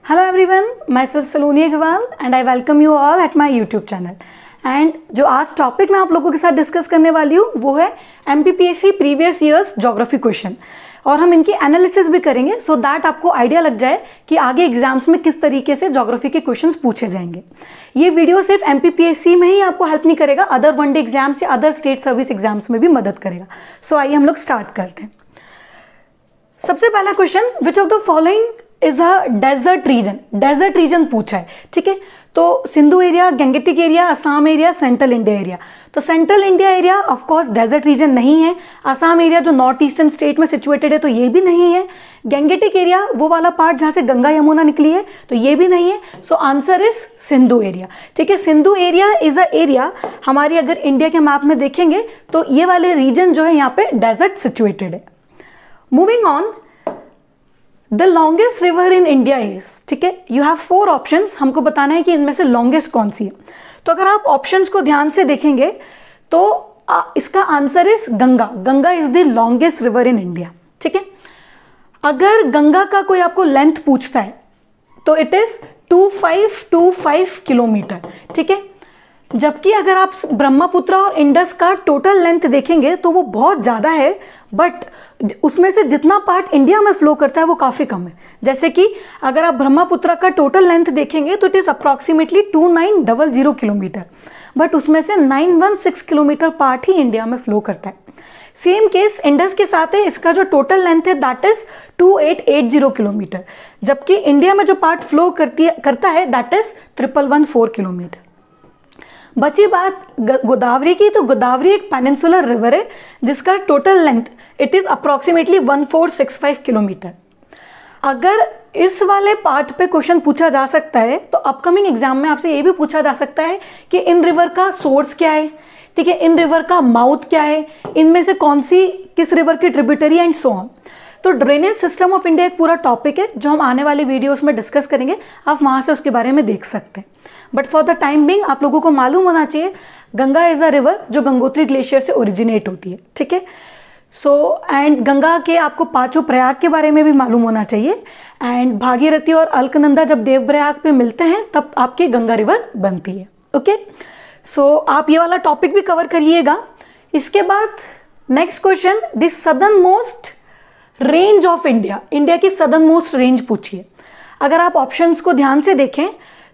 Hello everyone, myself Saloni Agarwal and I welcome you all at my YouTube channel. And जो आज topic मैं आप लोगों के साथ डिस्कस करने वाली हूँ वो है MPPSC previous years geography question, और हम इनकी एनालिसिस भी करेंगे सो दैट आपको आइडिया लग जाए कि आगे एग्जाम्स में किस तरीके से ज्योग्राफी के क्वेश्चंस पूछे जाएंगे। ये वीडियो सिर्फ MPPSC में ही आपको हेल्प नहीं करेगा, अदर वनडे एग्जाम्स या अदर स्टेट सर्विस एग्जाम्स में भी मदद करेगा। सो आइए हम लोग स्टार्ट करते हैं। सबसे पहला question, which of the following is a desert region. Desert region पूछा है, ठीक है। तो Sindhu area, Gangetic area, Assam area, central India area. तो central India area of course desert region नहीं है। असम एरिया जो नॉर्थ ईस्टर्न स्टेट में सिचुएटेड है तो ये भी नहीं है। गंगेटिक एरिया वो वाला पार्ट जहां से गंगा यमुना निकली है तो ये भी नहीं है। So answer is Sindhu area, ठीक है। Sindhu area is a area, हमारी अगर इंडिया के मैप में देखेंगे तो ये वाले रीजन जो है यहाँ पे डेजर्ट सिचुएटेड है। Moving on, the longest river in India is, ठीक है। यू हैव 4 ऑप्शंस, हमको बताना है कि इनमें से लॉन्गेस्ट कौन सी है। तो अगर आप ऑप्शंस को ध्यान से देखेंगे तो इसका answer is Ganga. Ganga is the longest river in India, ठीक है। अगर गंगा का कोई आपको लेंथ पूछता है तो इट इज 2525 किलोमीटर, ठीक है। जबकि अगर आप ब्रह्मपुत्र और इंडस का टोटल लेंथ देखेंगे तो वो बहुत ज़्यादा है, बट उसमें से जितना पार्ट इंडिया में फ्लो करता है वो काफ़ी कम है। जैसे कि अगर आप ब्रह्मपुत्र का टोटल लेंथ देखेंगे तो it is approximately 2900 kilometre, but उसमें से 916 किलोमीटर पार्ट ही इंडिया में फ्लो करता है। सेम केस इंडस के साथ है, इसका जो टोटल लेंथ है दैट इज 2880 किलोमीटर, जबकि इंडिया में जो पार्ट फ्लो करता है दैट इज 1114 किलोमीटर। बची बात गोदावरी की, तो गोदावरी एक पेनिनसुलर रिवर है जिसका total length it is approximately 1465 kilometre. अगर इस वाले पार्ट पे क्वेश्चन पूछा जा सकता है तो अपकमिंग एग्जाम में आपसे ये भी पूछा जा सकता है कि इन रिवर का सोर्स क्या है, ठीक है, इन रिवर का माउथ क्या है, इनमें से कौन सी किस रिवर की ट्रिब्यूटरी एंड सो ऑन। तो ड्रेनेज सिस्टम ऑफ इंडिया एक पूरा टॉपिक है जो हम आने वाले वीडियोस में डिस्कस करेंगे, आप वहां से उसके बारे में देख सकते हैं। But for the time being आप लोगों को मालूम होना चाहिए गंगा इज अ रिवर जो गंगोत्री ग्लेशियर से ओरिजिनेट होती है, ठीक है। सो एंड गंगा के आपको 5 प्रयाग के बारे में भी मालूम होना चाहिए। एंड भागीरथी और अलकनंदा जब देवप्रयाग पे मिलते हैं तब आपकी गंगा रिवर बनती है, ओके। सो आप ये वाला टॉपिक भी कवर करिएगा। इसके बाद next question, this southern most range of India. India की सदर्न मोस्ट रेंज पूछिए। अगर आप ऑप्शंस को ध्यान से देखें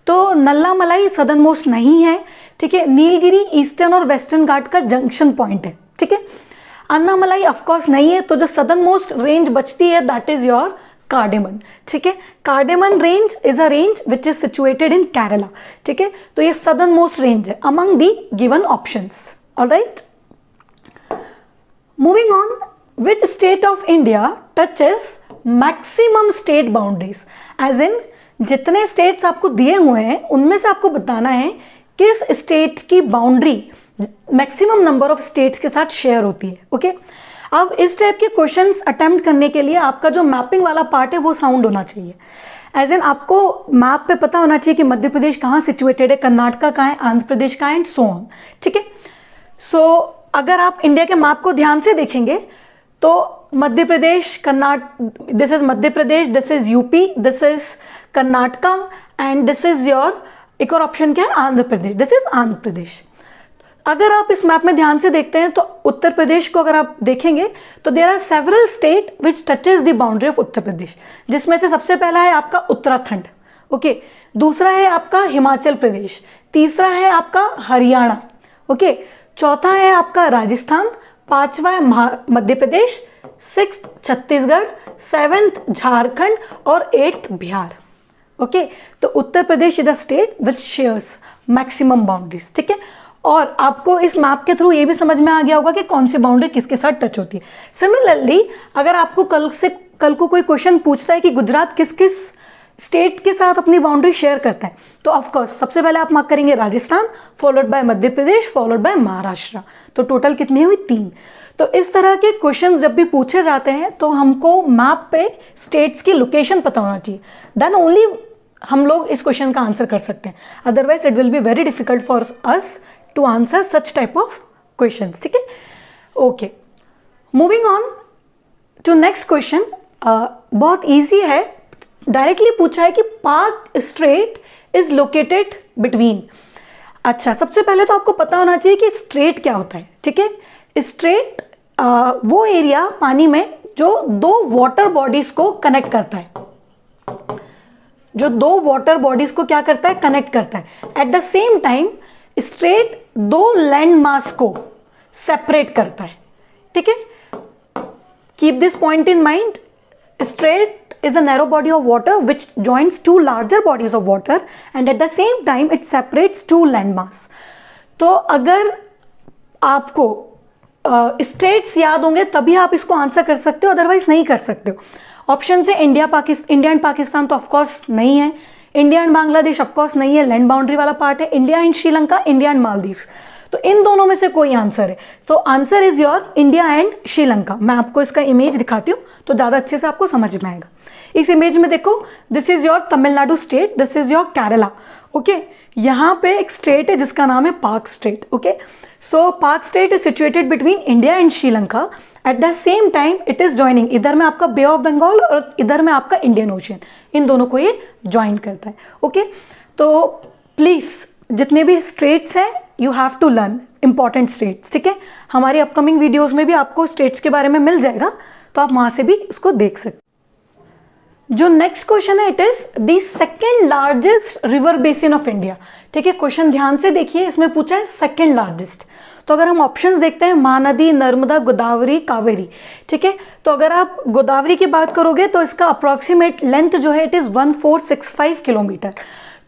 तो नल्ला मलाई सदर्न मोस्ट नहीं है, ठीक है। नीलगिरी ईस्टर्न और वेस्टर्न घाट का जंक्शन पॉइंट है, ठीक है। अन्नामलाई ऑफकोर्स नहीं है, तो जो सदर्न मोस्ट रेंज बचती है दैट इज योर कार्डेमन, ठीक है। Cardamom range is a range which is situated in Kerala, ठीक है। तो ये सदर्न मोस्ट रेंज है among the given options, alright. Moving on, which state of India touches maximum state boundaries, as in जितने states आपको दिए हुए हैं उनमें से आपको बताना है किस स्टेट की boundary maximum number of states के साथ शेयर होती है, ओके। अब इस टाइप के क्वेश्चंस अटेम्प्ट करने के लिए आपका जो मैपिंग वाला पार्ट है वो साउंड होना चाहिए। एज इन आपको मैप पे पता होना चाहिए कि मध्य प्रदेश कहाँ सिचुएटेड है, कर्नाटका कहाँ है, आंध्र प्रदेश कहाँ है एंड सो ऑन, ठीक है। सो अगर आप इंडिया के मैप को ध्यान से देखेंगे तो Madhya Pradesh, this is Madhya Pradesh, this is UP, this is Karnataka and this is your, एक और ऑप्शन क्या है, आंध्र प्रदेश, दिस इज आंध्र प्रदेश। अगर आप इस मैप में ध्यान से देखते हैं तो उत्तर प्रदेश को अगर आप देखेंगे तो there are several state which touches the boundary of Uttar Pradesh, जिसमें से सबसे पहला है आपका उत्तराखंड, ओके। दूसरा है आपका हिमाचल प्रदेश, तीसरा है आपका हरियाणा, ओके। चौथा है आपका राजस्थान, 5वां है मध्य प्रदेश, 6th छत्तीसगढ़, 7th झारखंड और 8th बिहार, ओके। तो Uttar Pradesh is the state which shares maximum boundaries, ठीक है। और आपको इस मैप के थ्रू ये भी समझ में आ गया होगा कि कौन सी बाउंड्री किसके साथ टच होती है। सिमिलरली अगर आपको कल को कोई क्वेश्चन पूछता है कि गुजरात किस किस स्टेट के साथ अपनी बाउंड्री शेयर करता है, तो ऑफकोर्स सबसे पहले आप मार्क करेंगे Rajasthan, followed by Madhya Pradesh, followed by Maharashtra. तो टोटल कितनी हुई, 3। तो इस तरह के क्वेश्चन जब भी पूछे जाते हैं तो हमको मैप पे स्टेट्स की लोकेशन पता होना चाहिए, देन ओनली हम लोग इस क्वेश्चन का आंसर कर सकते हैं। Otherwise it will be very difficult for us to answer such type of questions, ठीक है। Okay, moving on to next question. बहुत इजी है, डायरेक्टली पूछा है कि पाक स्ट्रेट इज लोकेटेड बिटवीन। अच्छा, सबसे पहले तो आपको पता होना चाहिए कि स्ट्रेट क्या होता है, ठीक है। स्ट्रेट वो एरिया पानी में जो दो वाटर बॉडीज को कनेक्ट करता है, जो दो वाटर बॉडीज को क्या करता है, कनेक्ट करता है। At the same time straight दो लैंड मास को सेपरेट करता है, ठीक है। Keep this point in mind. Straight is a narrow body of water which joins two larger bodies of water and at the same time it separates two landmass। तो अगर आपको states याद होंगे तभी आप इसको आंसर कर सकते हो, अदरवाइज नहीं कर सकते हो। ऑप्शन से इंडिया एंड पाकिस्तान तो ऑफकोर्स नहीं है, इंडिया एंड बांग्लादेश ऑफकोर्स नहीं है, लैंड बाउंड्री वाला पार्ट है। India and Sri Lanka, India and Maldives, तो इन दोनों में से कोई आंसर है। तो answer is your India and Sri Lanka. मैं आपको इसका इमेज दिखाती हूँ तो ज्यादा अच्छे से आपको समझ में आएगा। इस इमेज में देखो, this is your Tamil Nadu state, this is your Kerala, okay. यहाँ पे एक स्टेट है जिसका नाम है पाक state, okay. So Palk strait is situated between India and Sri Lanka. At the same time it is joining, इधर में आपका बे ऑफ बंगाल और इधर में आपका इंडियन ओशियन, इन दोनों को ये ज्वाइन करता है, ओके। तो प्लीज जितने भी स्टेट्स हैं you have to learn important states, ठीक है। हमारी अपकमिंग वीडियोज में भी आपको स्टेट्स के बारे में मिल जाएगा, तो आप वहां से भी उसको देख सकते। जो नेक्स्ट क्वेश्चन है, it is the second largest river basin of India, ठीक है। क्वेश्चन ध्यान से देखिए, इसमें पूछा है सेकेंड लार्जेस्ट। तो अगर हम ऑप्शंस देखते हैं, महानदी, नर्मदा, गोदावरी, कावेरी, ठीक है। तो अगर आप गोदावरी की बात करोगे तो इसका अप्रोक्सीमेट लेंथ जो है इट इज 1465 किलोमीटर।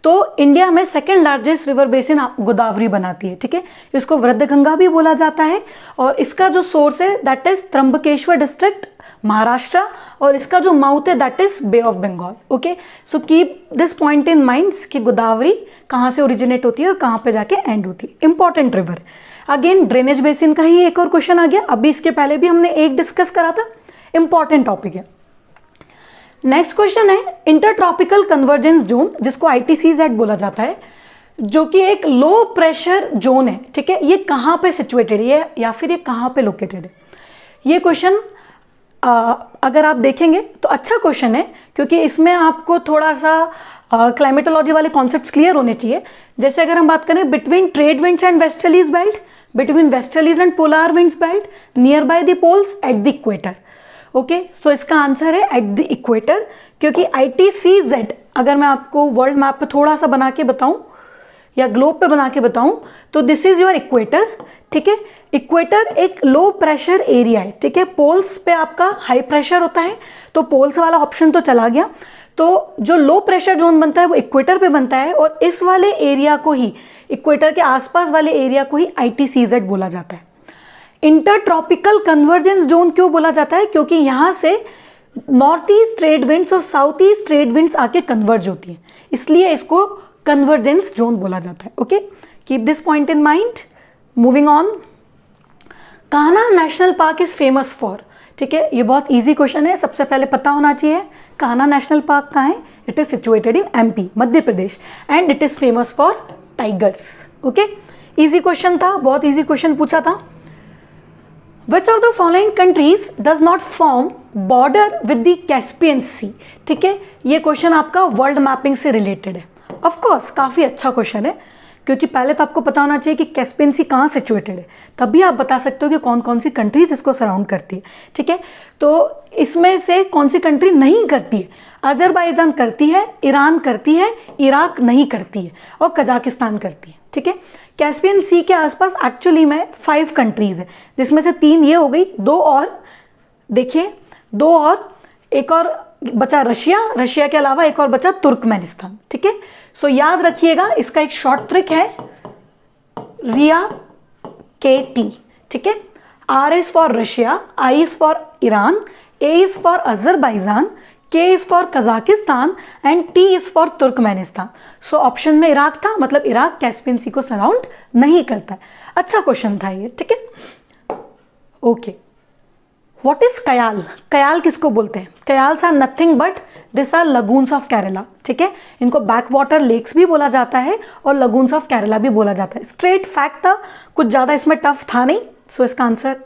तो इंडिया में second largest river basin Godavari बनाती है, ठीक है। इसको वृद्धगंगा भी बोला जाता है और इसका जो सोर्स है that is Trimbakeshwar district, Maharashtra, और इसका जो माउथ है that is Bay of Bengal, okay. So keep this point in mind कि गोदावरी कहाँ से ओरिजिनेट होती है और कहाँ पे जाके एंड होती है। Important river. Again drainage basin का ही एक और क्वेश्चन आ गया, अभी इसके पहले भी हमने एक डिस्कस करा था, इंपॉर्टेंट टॉपिक है। नेक्स्ट क्वेश्चन है इंटरट्रॉपिकल कन्वर्जेंस जोन, जिसको ITCZ बोला जाता है, जो कि एक लो प्रेशर जोन है, ठीक है। ये कहाँ पे सिचुएटेड है या फिर ये कहाँ पे लोकेटेड है? ये क्वेश्चन अगर आप देखेंगे तो अच्छा क्वेश्चन है, क्योंकि इसमें आपको थोड़ा सा क्लाइमेटोलॉजी वाले कॉन्सेप्ट्स क्लियर होने चाहिए। जैसे अगर हम बात करें between trade winds and westerlies belt, between westerlies and polar winds belt, near by the poles, at the equator, okay. So इसका आंसर है एट द इक्वेटर, क्योंकि ITCZ अगर मैं आपको वर्ल्ड मैप पे थोड़ा सा बना के बताऊं या ग्लोब पे बना के बताऊं तो दिस इज योर इक्वेटर, ठीक है। इक्वेटर एक लो प्रेशर एरिया है, ठीक है। पोल्स पे आपका हाई प्रेशर होता है, तो पोल्स वाला ऑप्शन तो चला गया। तो जो लो प्रेशर जोन बनता है वो इक्वेटर पे बनता है, और इस वाले एरिया को ही, इक्वेटर के आसपास वाले एरिया को ही ITCZ बोला जाता है। इंटरट्रॉपिकल कन्वर्जेंस जोन क्यों बोला जाता है? क्योंकि यहां से नॉर्थ ईस्ट ट्रेड विंड्स और साउथ ईस्ट ट्रेड विंड्स आके कन्वर्ज होती है, इसलिए इसको कन्वर्जेंस जोन बोला जाता है, okay. Keep this point in mind. Moving on, Kanha national park is famous for, ठीक है। ये बहुत इजी क्वेश्चन है, सबसे पहले पता होना चाहिए कान्हा नेशनल पार्क कहाँ है। It is situated in MP, Madhya Pradesh, and it is famous for tigers, okay. Easy question था, बहुत इजी क्वेश्चन पूछा था। Which of the following countries does not form border with the Caspian Sea, ठीक है। ये question आपका वर्ल्ड मैपिंग से related है। ऑफ कोर्स काफी अच्छा क्वेश्चन है, क्योंकि पहले तो आपको पता होना चाहिए कि कैस्पियन सी कहाँ सिचुएटेड है, तभी आप बता सकते हो कि कौन कौन सी कंट्रीज इसको सराउंड करती है, ठीक है। तो इसमें से कौन सी कंट्री नहीं करती है? अजरबैजान करती है, ईरान करती है, इराक नहीं करती है, और कजाकिस्तान करती है, ठीक है। कैस्पियन सी के आसपास एक्चुअली में 5 कंट्रीज है, जिसमें से 3 ये हो गई, 2 और देखिए, 2 और एक और बचा रशिया, रशिया के अलावा एक और बचा तुर्कमेनिस्तान, ठीक है। सो याद रखिएगा, इसका एक शॉर्ट ट्रिक है रिया KT, ठीक है। R is for Russia, I is for Iran, A is for Azerbaijan, K is for Kazakhstan and T is for Turkmenistan. So option में इराक था, मतलब इराक कैस्पियन सी को सराउंड नहीं करता है। अच्छा क्वेश्चन था ये, ठीक है। Okay, what is kayal? Kayal किसको बोलते हैं? Kayals are nothing but this are lagoons of Kerala, ठीक है। इनको बैक वाटर लेक्स भी बोला जाता है और लगून्स ऑफ केरला भी बोला जाता है। स्ट्रेट फैक्ट था, कुछ ज्यादा इसमें टफ था नहीं, सो इसका आंसर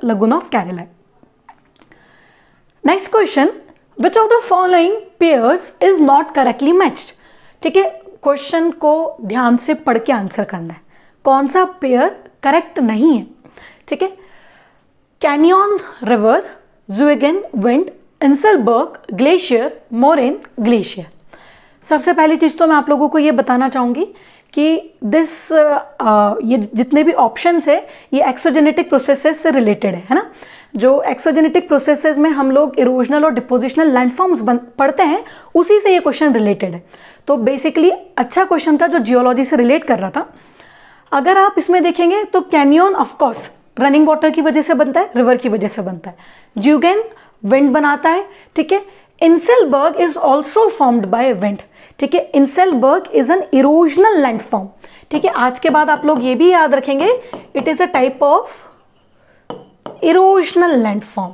लगून ऑफ केरला है। Next question, which of the following pairs is not correctly matched. ठीक है, क्वेश्चन को ध्यान से पढ़ के आंसर करना है, कौन सा पेयर करेक्ट नहीं है। ठीक है, canyon river, zeugen wind, inselberg glacier, moraine glacier. सबसे पहली चीज तो मैं आप लोगों को ये बताना चाहूंगी कि ये जितने भी ऑप्शंस है ये एक्सोजेनेटिक प्रोसेसेस से रिलेटेड है ना। जो एक्सोजेनेटिक प्रोसेसेस में हम लोग इरोजनल और डिपोजिशनल लैंडफॉर्म्स पढ़ते हैं, उसी से ये क्वेश्चन रिलेटेड है। तो बेसिकली अच्छा क्वेश्चन था जो जियोलॉजी से रिलेट कर रहा था। अगर आप इसमें देखेंगे तो कैनियन ऑफकोर्स रनिंग वाटर की वजह से बनता है, रिवर की वजह से बनता है। ज़ुइगेन विंड बनाता है। ठीक है, inselberg is also formed by wind. ठीक है, inselberg is an erosional landform. ठीक है, आज के बाद आप लोग ये भी याद रखेंगे, it is a type of erosional landform.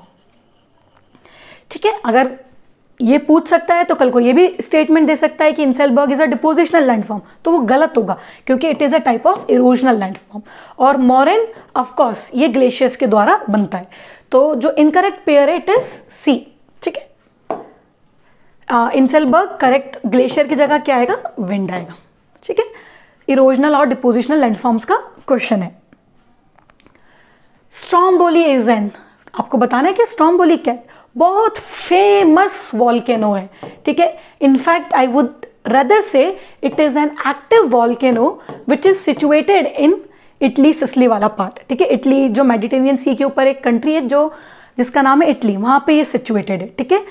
ठीक है, अगर ये पूछ सकता है तो कल को ये भी स्टेटमेंट दे सकता है कि inselberg is a depositional landform, तो वो गलत होगा क्योंकि it is a type of erosional landform. और मोरेन ऑफ कोर्स ये ग्लेशियर्स के द्वारा बनता है। तो जो इनकरेक्ट पेयर है इट इज सी। ठीक है, इंसलबर्ग करेक्ट, ग्लेशियर की जगह क्या आएगा, विंड आएगा। ठीक है, इरोजनल और डिपोजिशनल लैंडफॉर्म्स का क्वेश्चन है। स्ट्रोम्बोली इज एन, आपको बताना है कि स्ट्रोम्बोली क्या है, बहुत फेमस वॉल्केनो है। ठीक है, इनफैक्ट आई वुड रदर से it is an active volcano which is situated in Italy, Sicily वाला पार्ट। ठीक है, इटली जो मेडिटेरियन सी के ऊपर एक कंट्री है जो जिसका नाम है इटली, वहां पे ये सिचुएटेड है। ठीक है,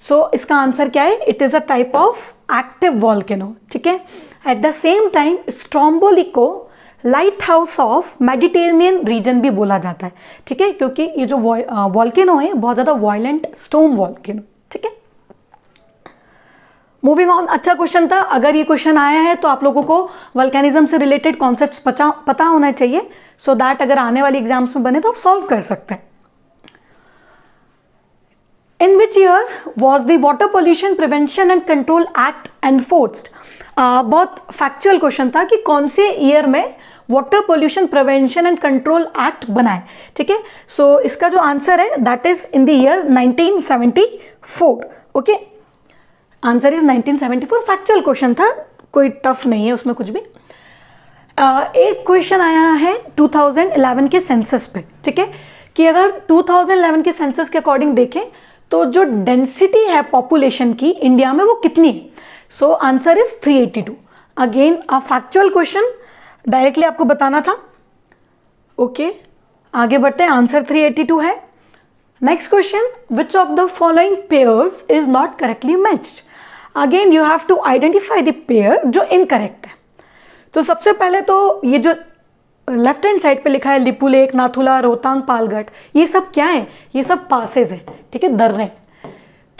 सो इसका आंसर क्या है, it is a type of active volcano. ठीक है, at the same time Stromboli को lighthouse of Mediterranean region भी बोला जाता है। ठीक है, क्योंकि ये जो वॉल्केनो है बहुत ज्यादा वायलेंट स्टॉर्म वॉल्केनो। ठीक है, मूविंग ऑन, अच्छा क्वेश्चन था। अगर ये क्वेश्चन आया है तो आप लोगों को वल्केनिज्म से रिलेटेड कॉन्सेप्ट्स पता होना चाहिए, सो दैट अगर आने वाले एग्जाम्स में बने तो आप सॉल्व कर सकते हैं। In which year was the Water Pollution Prevention and Control Act enforced? बहुत फैक्चुअल क्वेश्चन था कि कौन से ईयर में water pollution prevention and control act बना है। ठीक है, सो इसका जो आंसर है that is in the year 1974। Okay, answer is 1974। Factual question था, कोई टफ नहीं है उसमें कुछ भी। एक क्वेश्चन आया है 2011 के सेंसस पे। ठीक है, कि अगर 2011 के सेंसस के अकॉर्डिंग देखें तो जो डेंसिटी है पॉपुलेशन की इंडिया में वो कितनी है। So answer is 382। Again a factual question, directly आपको बताना था। ओके, आगे बढ़ते हैं, आंसर 382 है। Next question, which of the following pairs is not correctly matched. Again you have to identify the pair जो इनकरेक्ट है। तो सबसे पहले तो ये जो लेफ्ट हैंड साइड पे लिखा है लिपुलेख, नाथुला, रोहतांग, पालघाट, ये सब क्या है, ये सब पासेज है। ठीक है, दर्रे।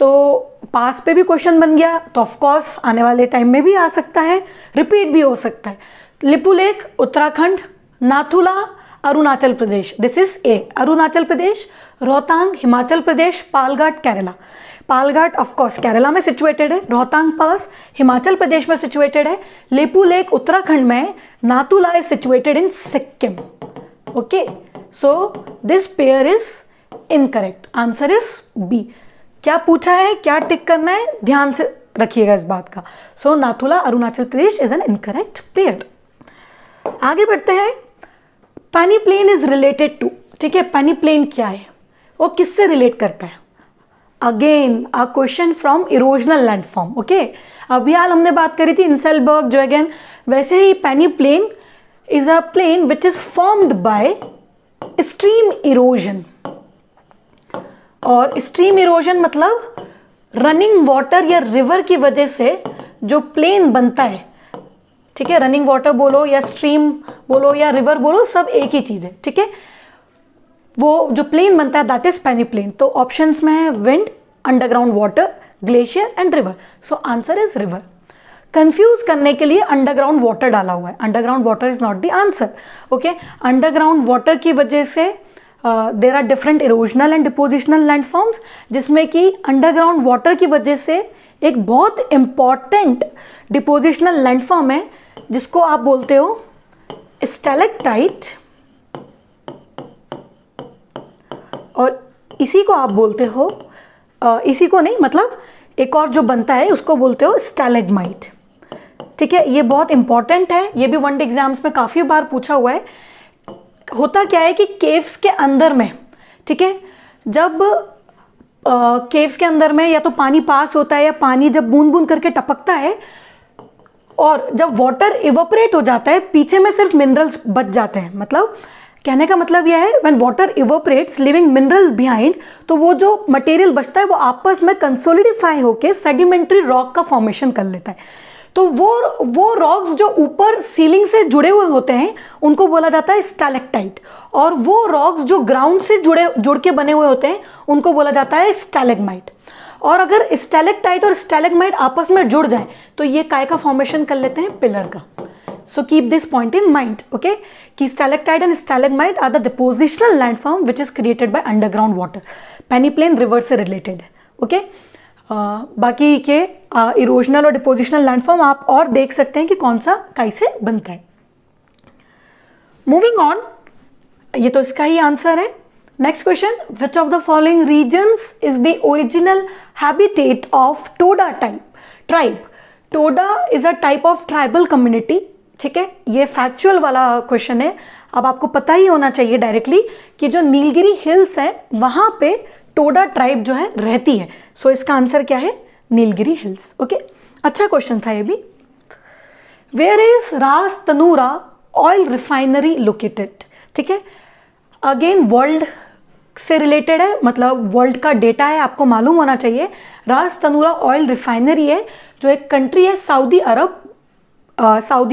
तो पास पे भी क्वेश्चन बन गया तो ऑफकोर्स आने वाले टाइम में भी आ सकता है, रिपीट भी हो सकता है। Lipulekh Uttarakhand, Nathu La Arunachal Pradesh, this is a Arunachal Pradesh, Rohtang Himachal Pradesh, Palghat Kerala. Palghat of course Kerala में सिचुएटेड है, रोहतांग पास हिमाचल प्रदेश में सिचुएटेड है, लिपुलेख उत्तराखंड में, Nathula is situated in Sikkim. Okay, so this pair is incorrect, answer is B. क्या पूछा है, क्या टिक करना है, ध्यान से रखिएगा इस बात का। सो नाथुला अरुणाचल प्रदेश इज एन इनकरेक्ट पेयर। आगे बढ़ते हैं, पानी प्लेन इज रिलेटेड टू। ठीक है, पानी प्लेन क्या है, वो किससे रिलेट करता है। Again a question from erosional landform. Okay, अभी हाल हमने बात करी थी इंसलबर्ग, जो अगेन वैसे ही peneplain is a plain which is formed by stream erosion. और स्ट्रीम इरोजन मतलब रनिंग वाटर या रिवर की वजह से जो प्लेन बनता है। ठीक है, रनिंग वाटर बोलो या स्ट्रीम बोलो या रिवर बोलो, सब एक ही चीज है। ठीक है, वो जो प्लेन बनता है दैट इज पानी प्लेन। तो ऑप्शंस में है wind, underground water, glacier and river. So answer is river. Confuse करने के लिए अंडरग्राउंड वाटर डाला हुआ है, underground water is not the answer. Okay, underground water की वजह से there are different erosional and depositional landforms, जिसमें कि अंडरग्राउंड वाटर की वजह से एक बहुत इंपॉर्टेंट डिपोजिशनल लैंडफॉर्म है जिसको आप बोलते हो स्टैलेक्टाइट, और इसी को आप बोलते हो इसी को नहीं, मतलब एक और जो बनता है उसको बोलते हो स्टैलेग्माइट। ठीक है, ये बहुत इंपॉर्टेंट है, ये भी वनडे एग्जाम्स में काफ़ी बार पूछा हुआ है। होता क्या है कि केव्स के अंदर में, ठीक है, जब केव्स के अंदर में या तो पानी पास होता है या पानी जब बूंद बूंद करके टपकता है, और जब वाटर इवोपरेट हो जाता है पीछे में सिर्फ मिनरल्स बच जाते हैं। मतलब कहने का मतलब यह है, when water evaporates leaving mineral behind, तो वो जो मटेरियल बचता है वो आपस में कंसोलिडिफाई होकर सेडिमेंट्री रॉक का फॉर्मेशन कर लेता है। तो वो रॉक्स जो ऊपर सीलिंग से जुड़े हुए होते हैं उनको बोला जाता है स्टैलेक्टाइट, और वो रॉक्स जो ग्राउंड से जुड़ के बने हुए होते हैं उनको बोला जाता है स्टैलेग्माइट। और अगर स्टैलेक्टाइट और स्टैलेग्माइट आपस में जुड़ जाए तो ये काय का फॉर्मेशन कर लेते हैं, पिलर का। So keep this point in mind, okay, कि stalactite and stalagmite are the depositional landform which is created by underground water, peneplain river से रिलेटेड है, ओके। बाकी के इरोजनल और डिपोजिशनल लैंडफॉर्म आप और देख सकते हैं कि कौन सा काई से बनता है। मूविंग ऑन, ये तो इसका ही आंसर है। Next question, which of the following regions is the original habitat of Toda tribe. Toda is a type of tribal community, ठीक है, ये फैक्चुअल वाला क्वेश्चन है। अब आपको पता ही होना चाहिए डायरेक्टली कि जो नीलगिरी हिल्स है वहां पे टोडा ट्राइब जो है रहती है। सो इसका आंसर क्या है, नीलगिरी हिल्स, ओके। अच्छा क्वेश्चन था ये भी। वेयर इज रास तनूरा ऑयल रिफाइनरी लोकेटेड, ठीक है, अगेन वर्ल्ड से रिलेटेड है, मतलब वर्ल्ड का डेटा है, आपको मालूम होना चाहिए। रास तनूरा ऑयल रिफाइनरी है जो एक कंट्री है सऊदी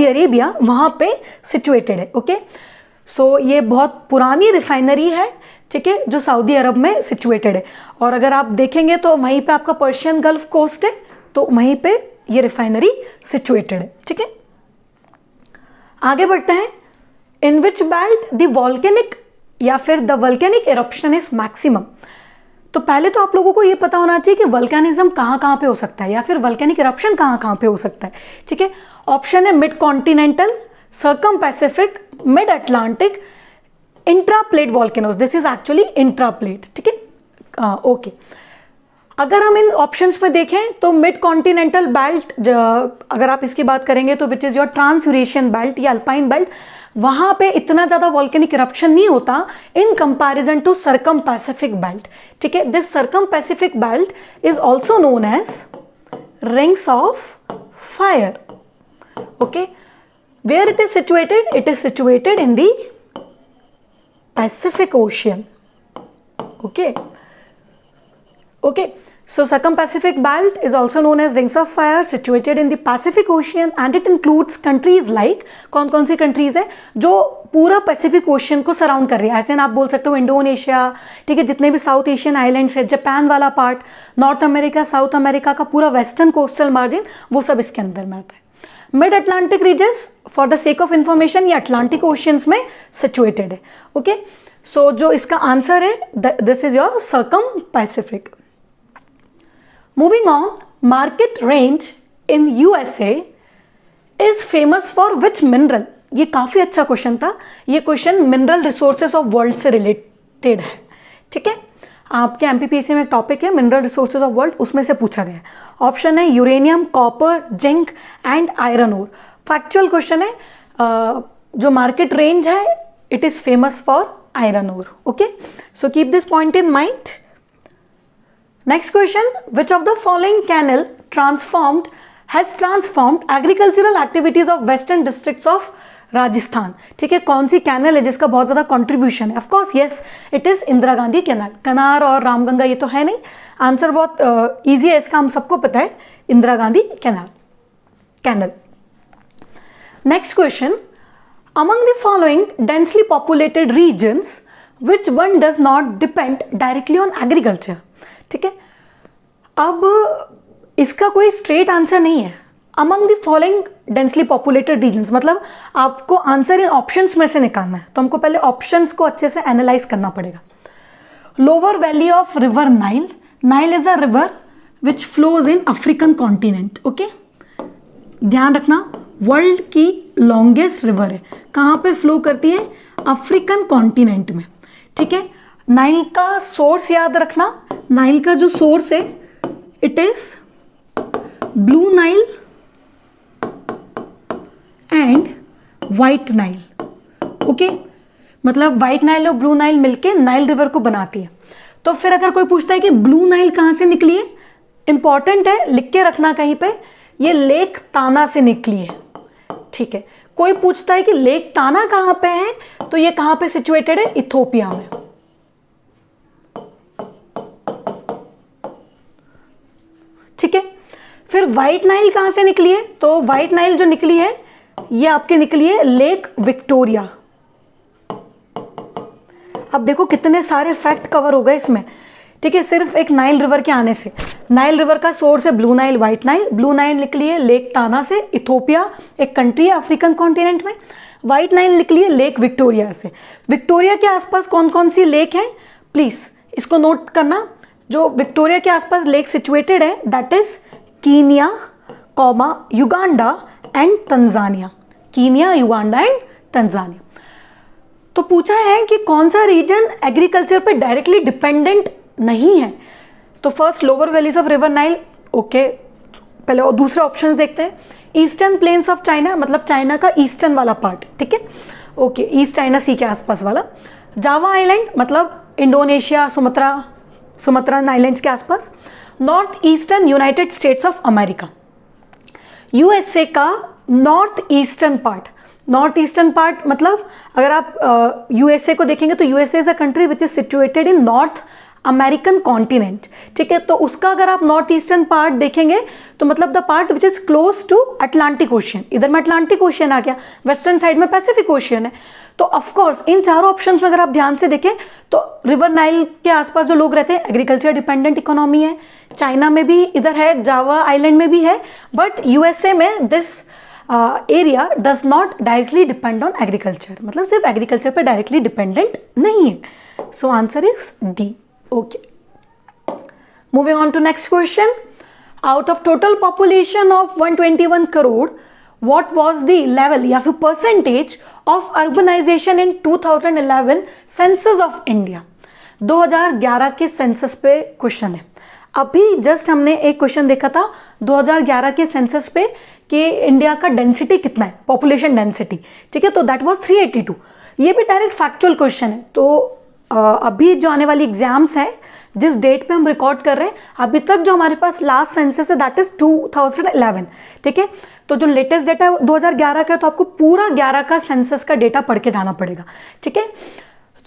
अरेबिया, वहां पे सिचुएटेड है, ओके। सो ये बहुत पुरानी रिफाइनरी है, ठीक है, जो सऊदी अरब में सिचुएटेड है। और अगर आप देखेंगे तो वहीं पे आपका पर्शियन गल्फ कोस्ट है, तो वहीं पे ये रिफाइनरी सिचुएटेड है, ठीक है। आगे बढ़ते हैं। इन विच बेल्ट द वॉल्केनिक या फिर the volcanic eruption is maximum. तो पहले तो आप लोगों को ये पता होना चाहिए कि वल्केनिज्म कहाँ कहाँ पे हो सकता है या फिर वल्केनिक इरप्शन कहाँ कहाँ पे हो सकता है, ठीक है। ऑप्शन है mid continental, circum Pacific, mid Atlantic, intraplate volcanoes. This is actually intraplate, ठीक है, ओके। अगर हम इन ऑप्शंस में देखें तो मिड कॉन्टिनेंटल बेल्ट, अगर आप इसकी बात करेंगे तो which is your trans Eurasian belt या अल्पाइन बेल्ट, वहां पे इतना ज्यादा वॉल्केनिक इरप्शन नहीं होता in comparison to circum Pacific belt, ठीक है। This circum Pacific belt is also known as rings of fire, okay. Where it is situated, it is situated in the Pacific Ocean, okay, okay. So circum-Pacific belt is also known as rings of fire, situated in the Pacific Ocean, and it includes countries like, कौन सी countries है जो पूरा Pacific ocean को surround कर रही है। ऐसे आप बोल सकते हो इंडोनेशिया, ठीक है, जितने भी साउथ एशियन आइलैंड्स है, जापान वाला part, north America, south America का पूरा वेस्टर्न कोस्टल मार्जिन, वो सब इसके अंदर में आता है। Mid Atlantic regions, for the sake of information, ये अटलांटिक ओशियंस में सिचुएटेड है, ओके। सो जो इसका आंसर है, this is your circum Pacific. Moving on, market range in USA is famous for which mineral. ये काफी अच्छा क्वेश्चन था। ये question mineral resources of world से रिलेटेड है, ठीक है। आपके एमपीपीएससी में एक टॉपिक है मिनरल रिसोर्सेज ऑफ वर्ल्ड, उसमें से पूछा गया है। ऑप्शन है uranium, copper, zinc and iron ore. Factual question है। जो मार्केट रेंज है, it is famous for iron ore, okay. So keep this point in mind. Next question, which of the following canal has transformed agricultural activities of western districts of Rajasthan, ठीक है। कौन सी canal है जिसका बहुत ज्यादा contribution है? Of course yes, it is Indira Gandhi canal. कनार और रामगंगा ये तो है नहीं, आंसर बहुत इजी है इसका, हम सबको पता है, Indira Gandhi canal. Next question, among the following densely populated regions which one does not depend directly on agriculture, ठीक है। अब इसका कोई स्ट्रेट आंसर नहीं है। Among the following densely populated regions, मतलब आपको आंसर इन ऑप्शंस में से निकालना है, तो हमको पहले ऑप्शंस को अच्छे से एनालाइज करना पड़ेगा। Lower valley of river Nile, Nile is a river which flows in African continent, okay. ध्यान रखना, वर्ल्ड की लॉन्गेस्ट रिवर है, कहाँ पे फ्लो करती है? अफ्रीकन कॉन्टिनेंट में, ठीक है। नाइल का सोर्स याद रखना, नाइल का जो सोर्स है it is blue Nile and white Nile. Okay, मतलब वाइट नाइल और ब्लू नाइल मिलके नाइल रिवर को बनाती है। तो फिर अगर कोई पूछता है कि ब्लू नाइल कहां से निकली है, इंपॉर्टेंट है, लिख के रखना कहीं पे, ये लेक ताना से निकली है। ठीक है, कोई पूछता है कि लेक ताना कहां पे है, तो ये कहां पे सिचुएटेड है, इथोपिया में। ठीक है, फिर व्हाइट नाइल कहां से निकली है, तो व्हाइट नाइल जो निकली है ये आपके निकली है लेक विक्टोरिया। अब देखो कितने सारे फैक्ट कवर हो गए इसमें। ठीक है, सिर्फ एक नाइल रिवर के आने से। नाइल रिवर का सोर्स है blue Nile, white Nile. Blue Nile निकली है लेक ताना से, इथोपिया एक कंट्री है अफ्रीकन कॉन्टिनेंट में। व्हाइट नाइल निकली है लेक विक्टोरिया से। विक्टोरिया के आसपास कौन कौन सी लेक है, प्लीज इसको नोट करना। जो विक्टोरिया के आसपास लेक सिचुएटेड है that is Kenya, Uganda and Tanzania. Kenya, Uganda and Tanzania. तो पूछा है कि कौन सा रीजन एग्रीकल्चर पे डायरेक्टली डिपेंडेंट नहीं है, तो first lower valleys of river Nile. Okay, पहले और दूसरे ऑप्शन देखते हैं। ईस्टर्न प्लेन्स ऑफ चाइना, मतलब चाइना का ईस्टर्न वाला पार्ट। ठीक है, ओके, ईस्ट चाइना सी के आसपास वाला। जावा आइलैंड, मतलब इंडोनेशिया, सुमत्रान आइलैंड्स के आसपास। North eastern United States of America. USA का north eastern part. North eastern part मतलब अगर आप यूएसए को देखेंगे तो USA is a country which is situated in North American continent. ठीक है, तो उसका अगर आप नॉर्थ ईस्टर्न पार्ट देखेंगे तो मतलब the part which is close to Atlantic ocean. इधर में अटलांटिक ओशियन आ गया, वेस्टर्न साइड में पैसिफिक ओशियन है। तो ऑफकोर्स इन चारों ऑप्शंस में अगर आप ध्यान से देखें तो रिवर नाइल के आसपास जो लोग रहते हैं एग्रीकल्चर डिपेंडेंट इकोनॉमी है। चाइना में भी इधर है, जावा आइलैंड में भी है, बट यूएसए में this area does not directly depend on agriculture, मतलब सिर्फ एग्रीकल्चर पे डायरेक्टली डिपेंडेंट नहीं है। So answer is D. Okay, moving on to next question. Out of total population of 121 crore what was the level या फिर percentage of urbanization in 2011 census of India। 2011 के census पे question है। अभी just हमने एक क्वेश्चन देखा था 2011 के सेंसस पे कि इंडिया का डेंसिटी कितना है, पॉपुलेशन डेंसिटी। ठीक है, तो दैट वाज 382। ये भी डायरेक्ट फैक्चुअल क्वेश्चन है। तो अभी जो आने वाली एग्जाम्स हैं, जिस डेट पे हम रिकॉर्ड कर रहे हैं, अभी तक जो हमारे पास लास्ट सेंसस है दैट इज 2011। ठीक है, तो जो लेटेस्ट डेटा है 2011 का है, तो आपको पूरा 11 का सेंसस का डेटा पढ़ के जाना पड़ेगा। ठीक है,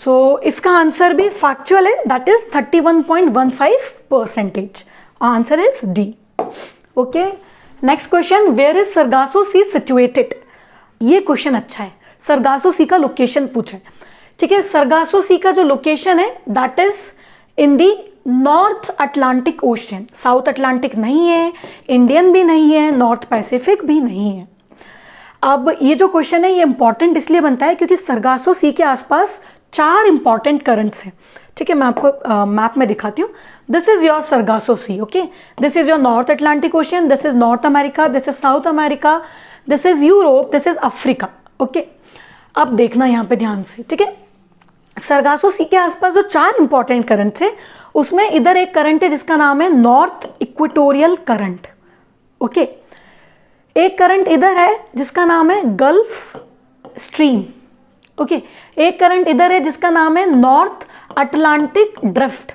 सो इसका आंसर भी फैक्चुअल है, that is 31.15%। Answer is D. Okay, next question, where is Sargasso sea situated. ये क्वेश्चन अच्छा है, सरगासो सी का लोकेशन पूछा है। ठीक है, सरगासो सी का जो लोकेशन है that is in the north Atlantic ocean. South Atlantic नहीं है, इंडियन भी नहीं है, नॉर्थ पैसिफिक भी नहीं है। अब ये जो क्वेश्चन है ये इंपॉर्टेंट इसलिए बनता है क्योंकि सरगासो सी के आसपास 4 इंपॉर्टेंट करंट्स हैं। ठीक है, मैं आपको मैप में दिखाती हूँ। This is your Sargasso Sea. Okay, this is your North Atlantic Ocean, this is North America, this is South America, this is Europe, this is Africa. Okay, अब देखना यहाँ पे ध्यान से। ठीक है, सरगासो सी के आसपास जो 4 इंपॉर्टेंट करंट्स है उसमें इधर एक करंट है जिसका नाम है नॉर्थ इक्वेटोरियल करंट। ओके, एक करंट इधर है जिसका नाम है गल्फ स्ट्रीम। ओके, एक करंट इधर है जिसका नाम है नॉर्थ अटलांटिक ड्रिफ्ट,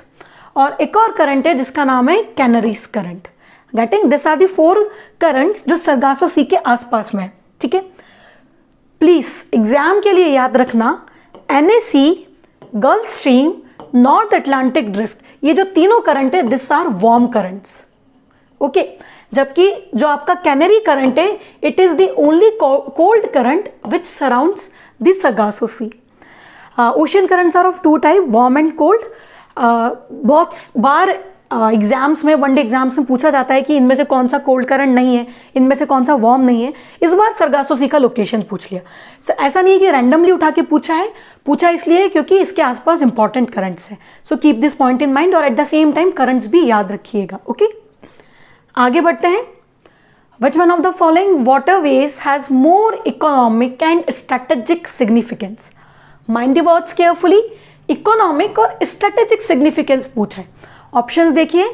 और एक और करंट है जिसका नाम है Canaries current. Getting, this are the 4 currents जो सरगासो सी के आसपास में है। ठीक है, प्लीज एग्जाम के लिए याद रखना, NAC, Gulf Stream, North Atlantic Drift, ये जो तीनों करंट है this are warm currents. Okay, जबकि जो आपका कैनरी करंट है it is the only cold current which surrounds the Sargasso Sea. Ocean currents are of 2 type, warm and cold. बहुत बार एग्जाम्स में, वनडे एग्जाम्स में पूछा जाता है कि इनमें से कौन सा कोल्ड करंट नहीं है, इनमें से कौन सा वार्म नहीं है। इस बार सरगासो सी का लोकेशन पूछ लिया। ऐसा नहीं है कि रैंडमली उठा के पूछा है, पूछा इसलिए क्योंकि इसके आसपास इंपॉर्टेंट करंट्स हैं। So keep this point in mind, और at the same time currents भी याद रखिएगा। ओके, आगे बढ़ते हैं। Which one of the following waterways has more economic and strategic significance? Mind the words carefully. Economic और strategic significance पूछा है। ऑप्शंस देखिए,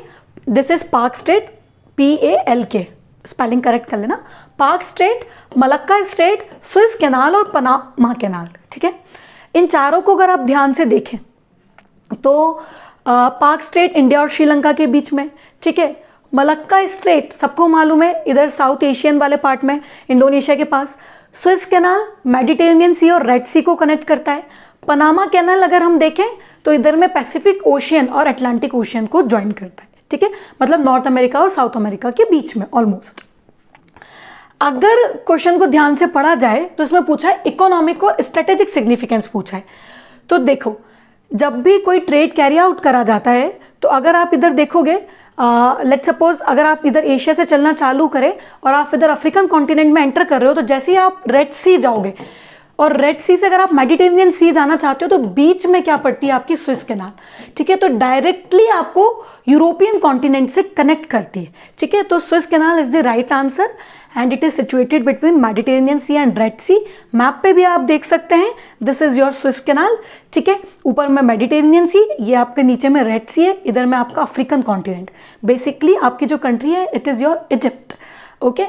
दिस इज पाक स्टेट, PALK, स्पेलिंग करेक्ट कर लेना, पाक state, Malacca state, Swiss canal और Panama canal, ठीक है। इन चारों को अगर आप ध्यान से देखें तो पाक स्टेट इंडिया और श्रीलंका के बीच में, ठीक है। मलक्का स्ट्रेट सबको मालूम है इधर साउथ एशियन वाले पार्ट में, इंडोनेशिया के पास। स्विस कैनाल मेडिटेरेनियन सी और रेड सी को कनेक्ट करता है। पनामा कैनाल अगर हम देखें तो इधर में पैसिफिक ओशियन और अटलांटिक ओशियन को ज्वाइन करता है, ठीक है, मतलब नॉर्थ अमेरिका और साउथ अमेरिका के बीच में ऑलमोस्ट। अगर क्वेश्चन को ध्यान से पढ़ा जाए तो इसमें पूछा है इकोनॉमिक और स्ट्रेटेजिक सिग्निफिकेंस पूछा है। तो देखो, जब भी कोई ट्रेड कैरी आउट करा जाता है तो अगर आप इधर देखोगे, लेट्स सपोज अगर आप इधर एशिया से चलना चालू करें और आप इधर अफ्रीकन कॉन्टिनेंट में एंटर कर रहे हो, तो जैसे ही आप रेड सी जाओगे और रेड सी से अगर आप मेडिटेरेनियन सी जाना चाहते हो तो बीच में क्या पड़ती है आपकी स्विस कैनाल, ठीक है, तो डायरेक्टली आपको यूरोपियन कॉन्टिनेंट से कनेक्ट करती है, ठीक है। तो Suez Canal is the right answer and it is situated between Mediterranean Sea and Red Sea. Map पे भी आप देख सकते हैं, this is your Suez Canal, ठीक है, ऊपर में मेडिटेरेनियन सी, ये आपके नीचे में रेड सी है, इधर में आपका अफ्रीकन कॉन्टिनेंट, बेसिकली आपकी जो कंट्री है it is your Egypt, okay.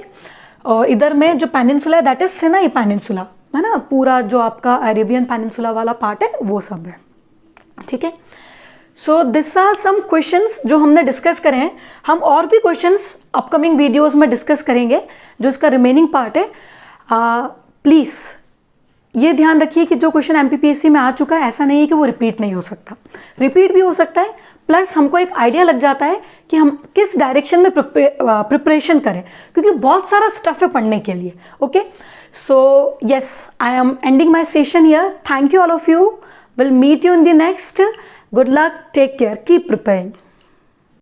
और इधर में जो पेनिनसुला है दैट इज सिनाई पेनिनसुला, है ना, पूरा जो आपका अरेबियन पेनिनसुला वाला पार्ट है वो सब है, ठीक है। So this are some questions जो हमने डिस्कस करे हैं। हम और भी क्वेश्चंस अपकमिंग वीडियोस में डिस्कस करेंगे जो इसका रिमेनिंग पार्ट है। प्लीज़ ये ध्यान रखिए कि जो क्वेश्चन MPPSC में आ चुका है ऐसा नहीं है कि वो रिपीट नहीं हो सकता, रिपीट भी हो सकता है, प्लस हमको एक आइडिया लग जाता है कि हम किस डायरेक्शन में प्रिपरेशन करें, क्योंकि बहुत सारा स्टफ है पढ़ने के लिए, okay. So yes, I am ending my session here. Thank you all of you, will meet you in the next. Good luck, take care, keep preparing.